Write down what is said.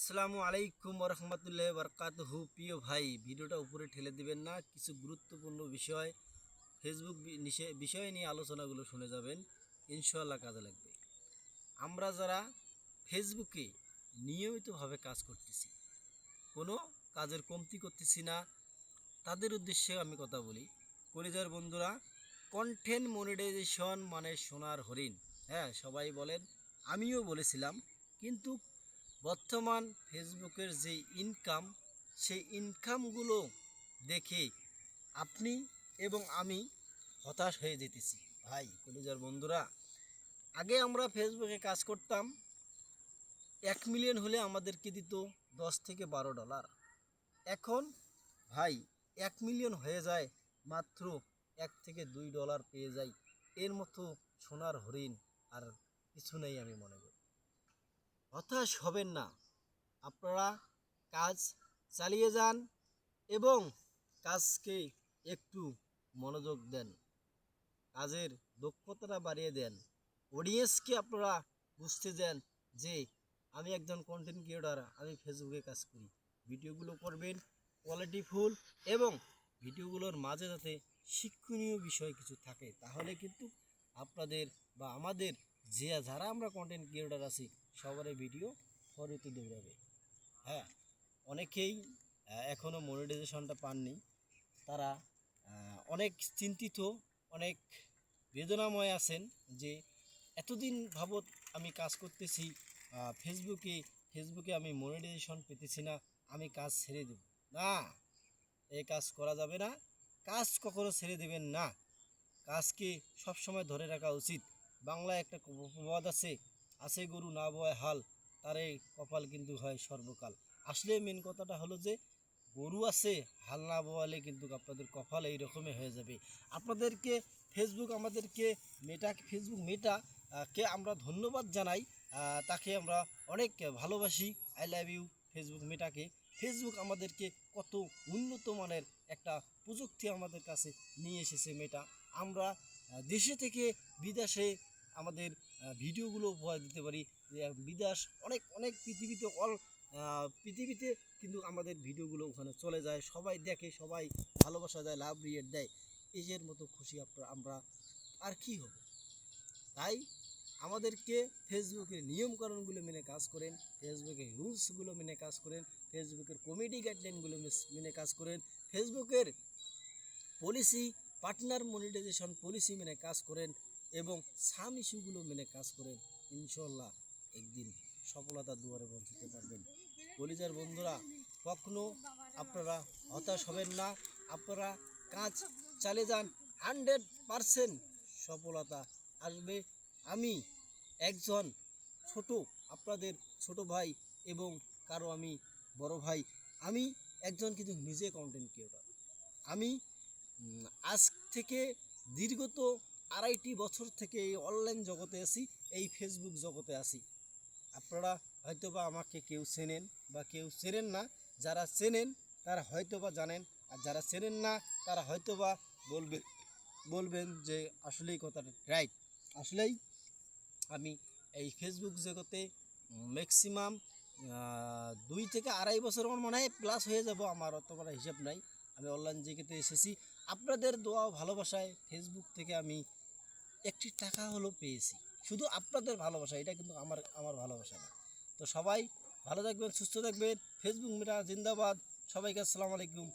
আসসালামু আলাইকুম রহমতুল্লাহ বরকাতুহু। প্রিয় ভাই, ভিডিওটা উপরে ঠেলে দিবেন না। কিছু গুরুত্বপূর্ণ বিষয় ফেসবুক বিষয় নিয়ে আলোচনাগুলো শুনে যাবেন, ইনশাআল্লাহ কাজে লাগবে। আমরা যারা ফেসবুকে নিয়মিতভাবে কাজ করতেছি, কোনো কাজের কমতি করতেছি না, তাদের উদ্দেশ্যে আমি কথা বলি। কলিজার বন্ধুরা, কন্টেন্ট মনিটাইজেশন মানে সোনার হরিণ। হ্যাঁ, সবাই বলেন, আমিও বলেছিলাম। কিন্তু বর্তমান ফেসবুকের যে ইনকাম, সেই ইনকামগুলো দেখে আপনি এবং আমি হতাশ হয়ে যেতেছি। ভাই কলিজার বন্ধুরা, আগে আমরা ফেসবুকে কাজ করতাম, 1 মিলিয়ন হলে আমাদেরকে দিত $10 থেকে $12। এখন ভাই 1 মিলিয়ন হয়ে যায় মাত্র $1 থেকে $2 পেয়ে যাই। এর মতো সোনার হরিণ আর কিছু নেই আমি মনে করি। হতাশ হবেন না, আপনারা কাজ চালিয়ে যান এবং কাজকে একটু মনোযোগ দেন, কাজের দক্ষতাটা বাড়িয়ে দেন, অডিয়েন্সকে আপনারা বুঝতে দেন যে আমি একজন কন্টেন্ট ক্রিয়েটর, আমি ফেসবুকে কাজ করি। ভিডিওগুলো করবেন কোয়ালিটিফুল এবং ভিডিওগুলোর মাঝে যাতে শিক্ষণীয় বিষয় কিছু থাকে, তাহলে কিন্তু আপনাদের বা আমাদের যারা আমরা কন্টেন্ট ক্রিয়েটর আছি সবারই ভিডিও ফরিতে দৌড়াবে। হ্যাঁ, অনেকেই এখনও মনিটাইজেশনটা পাননি। তারা অনেক চিন্তিত, অনেক বেদনাময় আছেন যে এতদিন ভাবত আমি কাজ করতেছি ফেসবুকে আমি মনিটাইজেশন পেতেছি না, আমি কাজ ছেড়ে দেব। না, এই কাজ করা যাবে না। কাজ কখনো ছেড়ে দেবেন না, কাজকে সবসময় ধরে রাখা উচিত। বাংলায় একটা প্রবাদ আছে, আছে গরু না বয় হাল, তারে কপাল কিন্তু হয় সর্বকাল। আসলে মেন কথাটা হলো যে গরু আছে, হাল না বোয়ালে কিন্তু আপনাদের কপাল এইরকমই হয়ে যাবে। আপনাদেরকে আমাদেরকে ফেসবুক মেটা কে আমরা ধন্যবাদ জানাই। তাকে আমরা অনেক ভালোবাসি। আই লাভ ইউ ফেসবুক মেটাকে। ফেসবুক আমাদেরকে কত উন্নত মানের একটা প্রযুক্তি আমাদের কাছে নিয়ে এসেছে মেটা। আমরা দেশে থেকে বিদেশে আমাদের ভিডিওগুলো উপহার দিতে পারি। বিদেশ অনেক অনেক পৃথিবীতে কিন্তু আমাদের ভিডিওগুলো ওখানে চলে যায়, সবাই দেখে, সবাই ভালোবাসা দেয়, লাভ রিয়েট দেয়। এর মতো খুশি আমরা আর কি হবে। তাই আমাদেরকে ফেসবুকের নিয়মকানুনগুলো মেনে কাজ করেন, ফেসবুকের রুলসগুলো মেনে কাজ করেন, ফেসবুকের কমিটি গাইডলাইনগুলো মেনে কাজ করেন, ফেসবুকের পলিসি পার্টনার মনিটাইজেশন পলিসি মেনে কাজ করেন এবং সাম ইস্যুগুলো মেনে কাজ করেন। ইনশাল্লাহ একদিন সফলতার দুয়ারে পৌঁছতে পারবেন। কলিজার বন্ধুরা, কখনো আপনারা হতাশ হবেন না, আপনারা কাজ চালিয়ে যান, 100% সফলতা আসবে। আমি একজন আপনাদের ছোট ভাই এবং কারো আমি বড় ভাই। আমি একজন কিন্তু নিজে কন্টেন্ট ক্রিয়েটর। আমি আজ থেকে দীর্ঘত 2.5 বছর থেকে এই অনলাইন জগতে আছি, এই ফেসবুক জগতে আছি। আপনারা হয়তোবা আমাকে কেউ চেনেন বা কেউ চেনেন না। যারা চেনেন তারা হয়তোবা জানেন, আর যারা চেনেন না তারা হয়তোবা বলবেন যে আসলেই কথাটা রাইট। আসলেই আমি এই ফেসবুক জগতে ম্যাক্সিমাম 2 থেকে 2.5 বছর আমার মনে হয় প্লাস হয়ে যাব, আমার অত বড় হিসাব নাই। আমি অনলাইন জগতে এসেছি আপনাদের দোয়া ভালোবাসায়। ফেসবুক থেকে আমি একটি টাকা হলো পেয়েছি, শুধু আপনাদের ভালোবাসা। এটা কিন্তু আমার ভালোবাসা না। তো সবাই ভালো থাকবেন, সুস্থ থাকবেন। ফেসবুক মেটা জিন্দাবাদ। সবাইকে আসসালামু আলাইকুম।